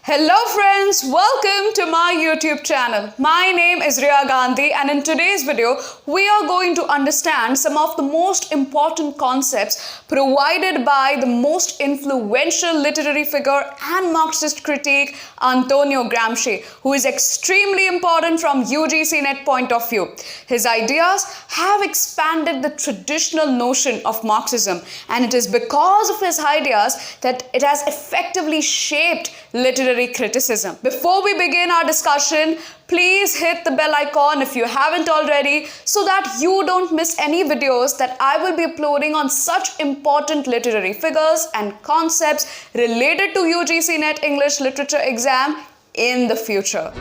Hello friends, welcome to my YouTube channel. My name is Riya Gandhi, and in today's video we are going to understand some of the most important concepts provided by the most influential literary figure and Marxist critic Antonio Gramsci, who is extremely important from UGC NET point of view. His ideas have expanded the traditional notion of Marxism, and it is because of his ideas that it has effectively shaped literary criticism. Before we begin our discussion, please hit the bell icon if you haven't already so that you don't miss any videos that I will be uploading on such important literary figures and concepts related to UGC NET English literature exam in the future.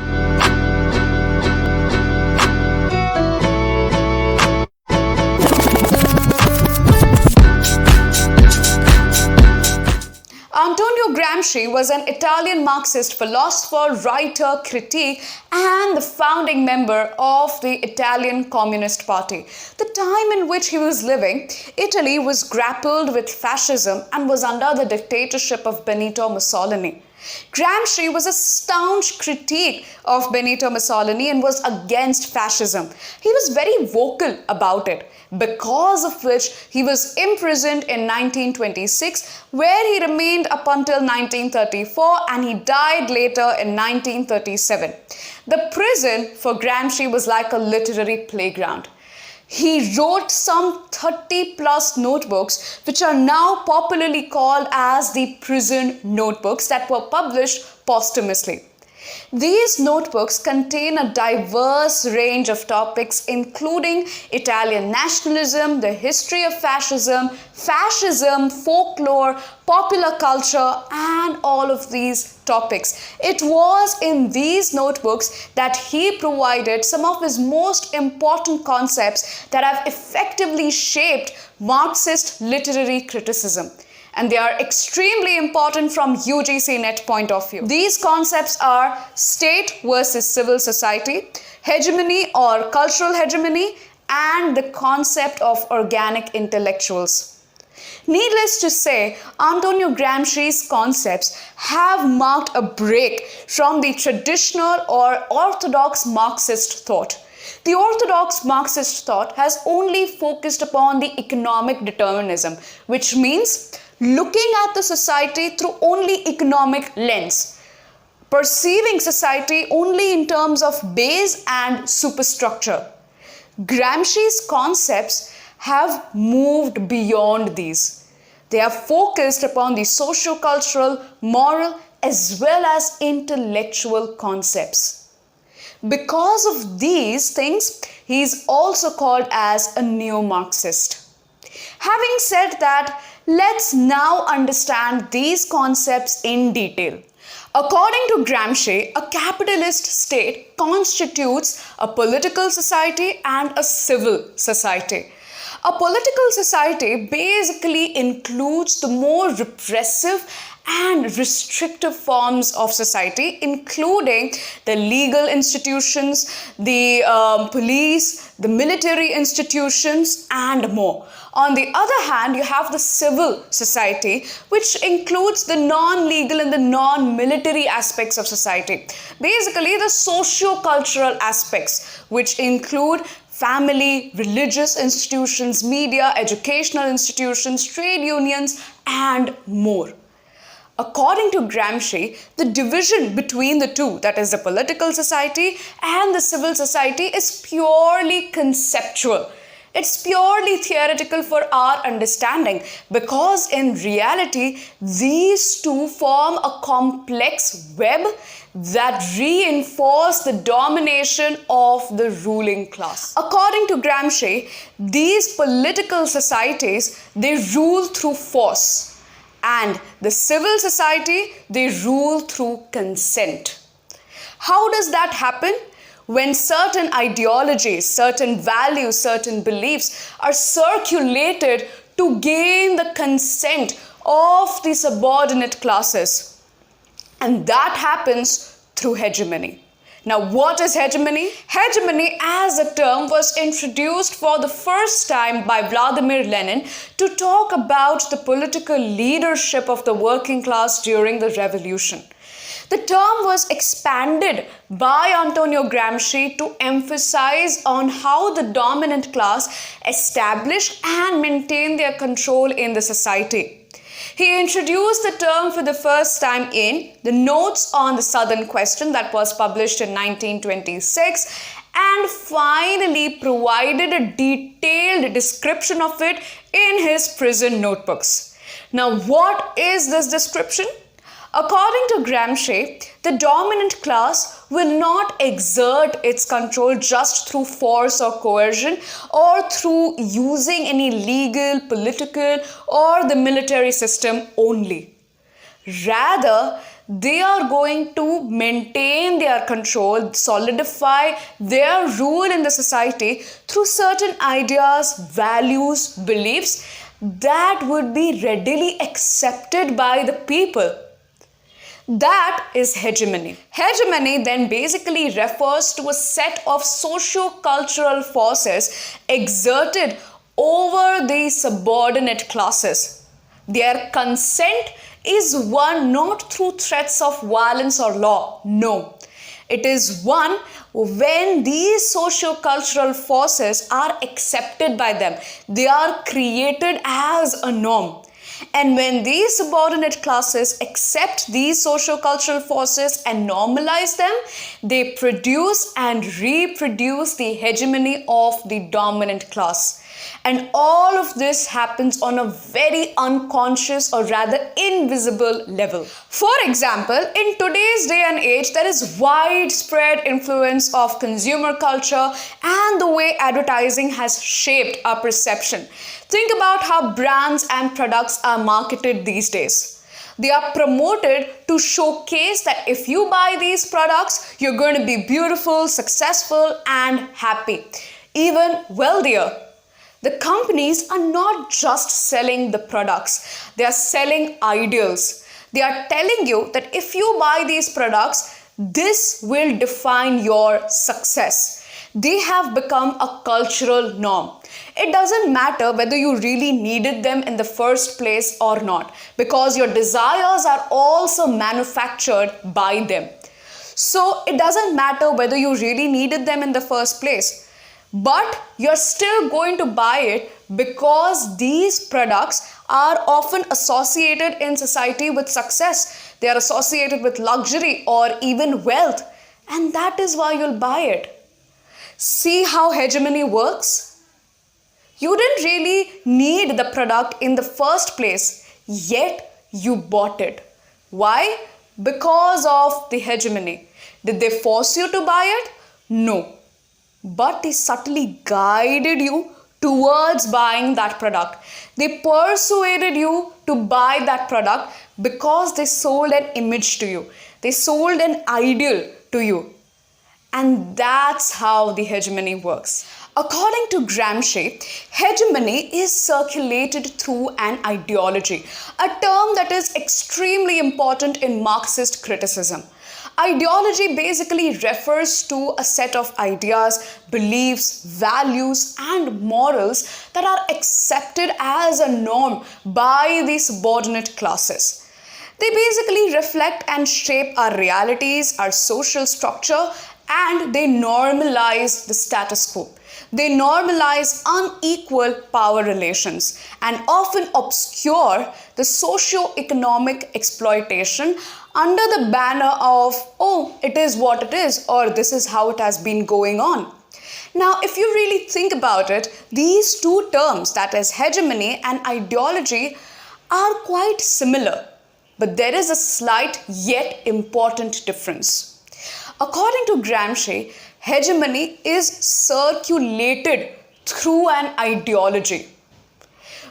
Antonio Gramsci was an Italian Marxist philosopher, writer, critic, and the founding member of the Italian Communist Party. The time in which he was living, Italy was grappled with fascism and was under the dictatorship of Benito Mussolini. Gramsci was a staunch critic of Benito Mussolini and was against fascism. He was very vocal about it, because of which he was imprisoned in 1926, where he remained up until 1934, and he died later in 1937. The prison for Gramsci was like a literary playground. He wrote some 30 plus notebooks, which are now popularly called as the prison notebooks, that were published posthumously. These notebooks contain a diverse range of topics, including Italian nationalism, the history of fascism, folklore, popular culture, and all of these topics. It was in these notebooks that he provided some of his most important concepts that have effectively shaped Marxist literary criticism. And they are extremely important from UGC NET point of view. These concepts are state versus civil society, hegemony or cultural hegemony, and the concept of organic intellectuals. Needless to say, Antonio Gramsci's concepts have marked a break from the traditional or orthodox Marxist thought. The orthodox Marxist thought has only focused upon the economic determinism, which means looking at the society through only economic lens, perceiving society only in terms of base and superstructure. Gramsci's concepts have moved beyond these. They have focused upon the socio-cultural, moral, as well as intellectual concepts. Because of these things, he is also called as a neo-Marxist. Having said that, let's now understand these concepts in detail. According to Gramsci, a capitalist state constitutes a political society and a civil society. A political society basically includes the more repressive and restrictive forms of society, including the legal institutions, the police, the military institutions, and more. On the other hand, you have the civil society, which includes the non-legal and the non-military aspects of society. Basically, the socio-cultural aspects, which include family, religious institutions, media, educational institutions, trade unions, and more. According to Gramsci, the division between the two, that is the political society and the civil society, is purely conceptual. It's purely theoretical for our understanding, because in reality, these two form a complex web that reinforce the domination of the ruling class. According to Gramsci, these political societies, they rule through force, and the civil society, they rule through consent. How does that happen? When certain ideologies, certain values, certain beliefs are circulated to gain the consent of the subordinate classes. And that happens through hegemony. Now, what is hegemony? Hegemony as a term was introduced for the first time by Vladimir Lenin to talk about the political leadership of the working class during the revolution. The term was expanded by Antonio Gramsci to emphasize on how the dominant class establish and maintain their control in the society. He introduced the term for the first time in the Notes on the Southern Question that was published in 1926, and finally provided a detailed description of it in his prison notebooks. Now, what is this description? According to Gramsci, the dominant class will not exert its control just through force or coercion or through using any legal, political, or the military system only. Rather, they are going to maintain their control, solidify their rule in the society through certain ideas, values, beliefs that would be readily accepted by the people. That is hegemony. Hegemony then basically refers to a set of socio-cultural forces exerted over the subordinate classes. Their consent is won not through threats of violence or law. No. It is won when these socio-cultural forces are accepted by them. They are created as a norm. And when these subordinate classes accept these socio-cultural forces and normalize them, they produce and reproduce the hegemony of the dominant class. And all of this happens on a very unconscious or rather invisible level. For example, in today's day and age, there is widespread influence of consumer culture and the way advertising has shaped our perception. Think about how brands and products are marketed these days. They are promoted to showcase that if you buy these products, you're going to be beautiful, successful, and happy, even wealthier. The companies are not just selling the products, they are selling ideals. They are telling you that if you buy these products, this will define your success. They have become a cultural norm. It doesn't matter whether you really needed them in the first place or not, because your desires are also manufactured by them. So it doesn't matter whether you really needed them in the first place. But you're still going to buy it because these products are often associated in society with success. They are associated with luxury or even wealth. And that is why you'll buy it. See how hegemony works? You didn't really need the product in the first place, yet you bought it. Why? Because of the hegemony. Did they force you to buy it? No. But they subtly guided you towards buying that product. They persuaded you to buy that product because they sold an image to you. They sold an ideal to you. And that's how the hegemony works. According to Gramsci, hegemony is circulated through an ideology, a term that is extremely important in Marxist criticism. Ideology basically refers to a set of ideas, beliefs, values, and morals that are accepted as a norm by the subordinate classes. They basically reflect and shape our realities, our social structure, and they normalize the status quo. They normalize unequal power relations and often obscure the socio-economic exploitation under the banner of, oh, it is what it is, or this is how it has been going on. Now, if you really think about it, these two terms, that is hegemony and ideology, are quite similar. But there is a slight yet important difference. According to Gramsci, hegemony is circulated through an ideology,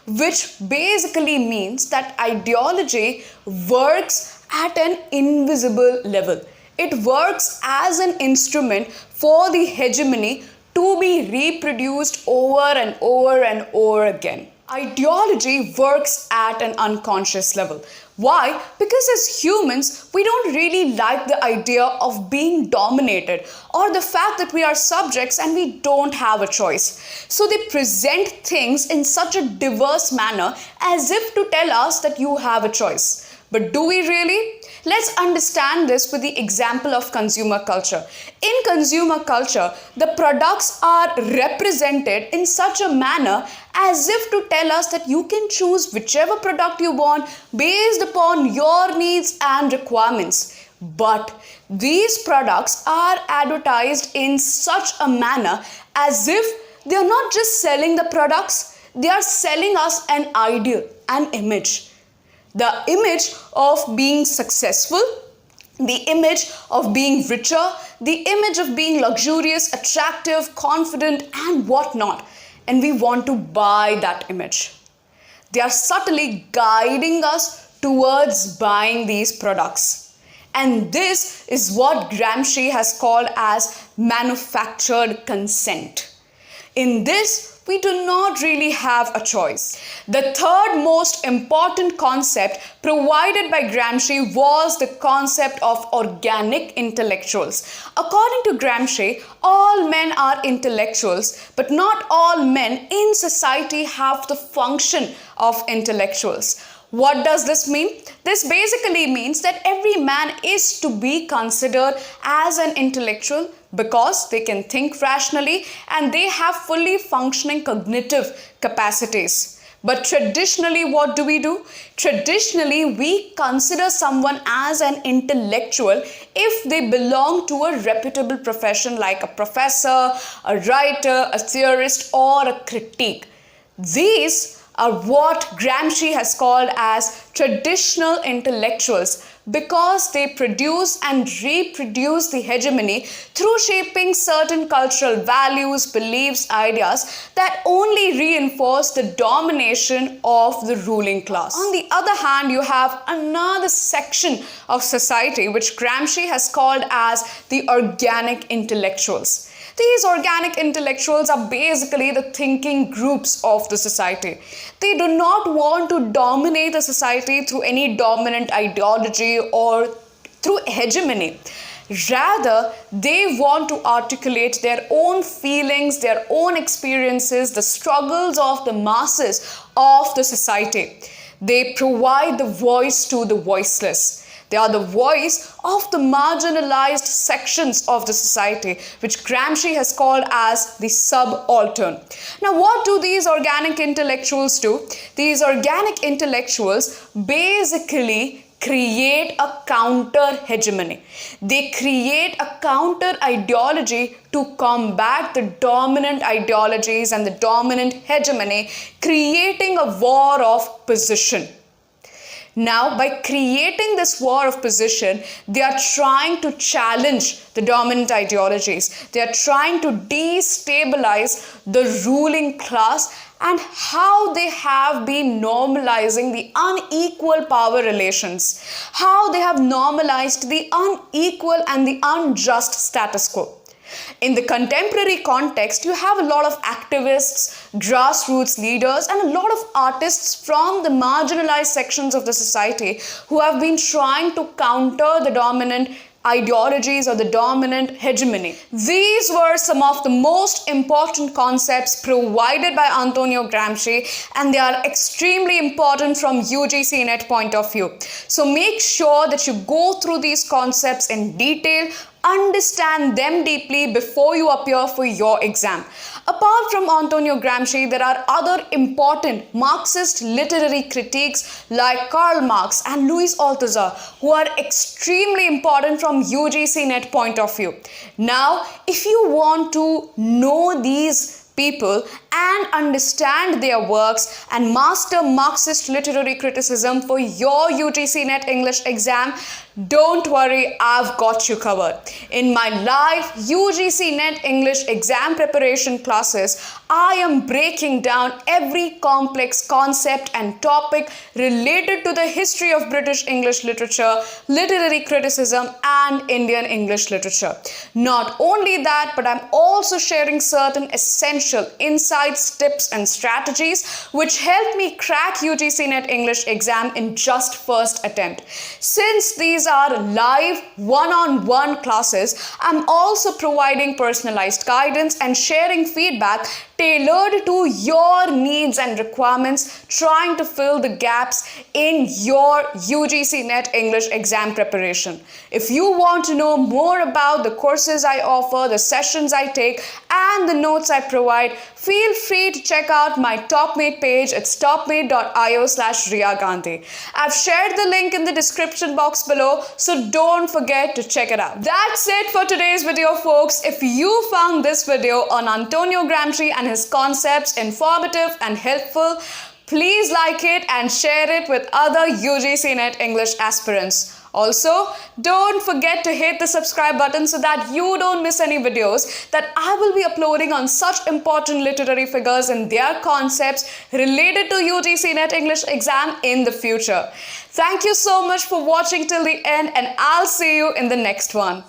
which basically means that ideology works at an invisible level. It works as an instrument for the hegemony to be reproduced over and over and over again. Ideology works at an unconscious level. Why? Because as humans, we don't really like the idea of being dominated or the fact that we are subjects and we don't have a choice. So they present things in such a diverse manner as if to tell us that you have a choice. But do we really? Let's understand this with the example of consumer culture. In consumer culture, the products are represented in such a manner as if to tell us that you can choose whichever product you want based upon your needs and requirements. But these products are advertised in such a manner as if they are not just selling the products, they are selling us an ideal, an image. The image of being successful, the image of being richer, the image of being luxurious, attractive, confident, and whatnot. And we want to buy that image. They are subtly guiding us towards buying these products. And this is what Gramsci has called as manufactured consent. In this, we do not really have a choice. The third most important concept provided by Gramsci was the concept of organic intellectuals. According to Gramsci, all men are intellectuals, but not all men in society have the function of intellectuals. What does this mean? This basically means that every man is to be considered as an intellectual because they can think rationally and they have fully functioning cognitive capacities. But traditionally, what do? Traditionally, we consider someone as an intellectual if they belong to a reputable profession like a professor, a writer, a theorist, or a critic. These are what Gramsci has called as traditional intellectuals because they produce and reproduce the hegemony through shaping certain cultural values, beliefs, ideas that only reinforce the domination of the ruling class. On the other hand, you have another section of society which Gramsci has called as the organic intellectuals. These organic intellectuals are basically the thinking groups of the society. They do not want to dominate the society through any dominant ideology or through hegemony. Rather, they want to articulate their own feelings, their own experiences, the struggles of the masses of the society. They provide the voice to the voiceless. They are the voice of the marginalized sections of the society, which Gramsci has called as the subaltern. Now, what do these organic intellectuals do? These organic intellectuals basically create a counter hegemony. They create a counter ideology to combat the dominant ideologies and the dominant hegemony, creating a war of position. Now, by creating this war of position, they are trying to challenge the dominant ideologies. They are trying to destabilize the ruling class and how they have been normalizing the unequal power relations, how they have normalized the unequal and the unjust status quo. In the contemporary context, you have a lot of activists, grassroots leaders, and a lot of artists from the marginalized sections of the society who have been trying to counter the dominant ideologies or the dominant hegemony. These were some of the most important concepts provided by Antonio Gramsci, and they are extremely important from UGC NET point of view. So make sure that you go through these concepts in detail, understand them deeply before you appear for your exam. Apart from Antonio Gramsci, there are other important Marxist literary critiques like Karl Marx and Louis Althusser who are extremely important from UGC NET point of view. Now, if you want to know these people and understand their works and master Marxist literary criticism for your UGC NET English exam, don't worry, I've got you covered. In my live UGC NET English exam preparation classes, I am breaking down every complex concept and topic related to the history of British English literature, literary criticism, and Indian English literature. Not only that, but I'm also sharing certain essential insights, tips, and strategies which help me crack UGC NET English exam in just first attempt. Since these these are live one-on-one classes. I'm also providing personalized guidance and sharing feedback tailored to your needs and requirements, trying to fill the gaps in your UGC NET English exam preparation. If you want to know more about the courses I offer, the sessions I take, and the notes I provide, feel free to check out my TopMate page. It's topmate.io/Riya Gandhi. I've shared the link in the description box below, so don't forget to check it out. That's it for today's video, folks. If you found this video on Antonio Gramsci and his concepts informative and helpful, please like it and share it with other UGC NET English aspirants. Also, don't forget to hit the subscribe button so that you don't miss any videos that I will be uploading on such important literary figures and their concepts related to UGC NET English exam in the future. Thank you so much for watching till the end, and I'll see you in the next one.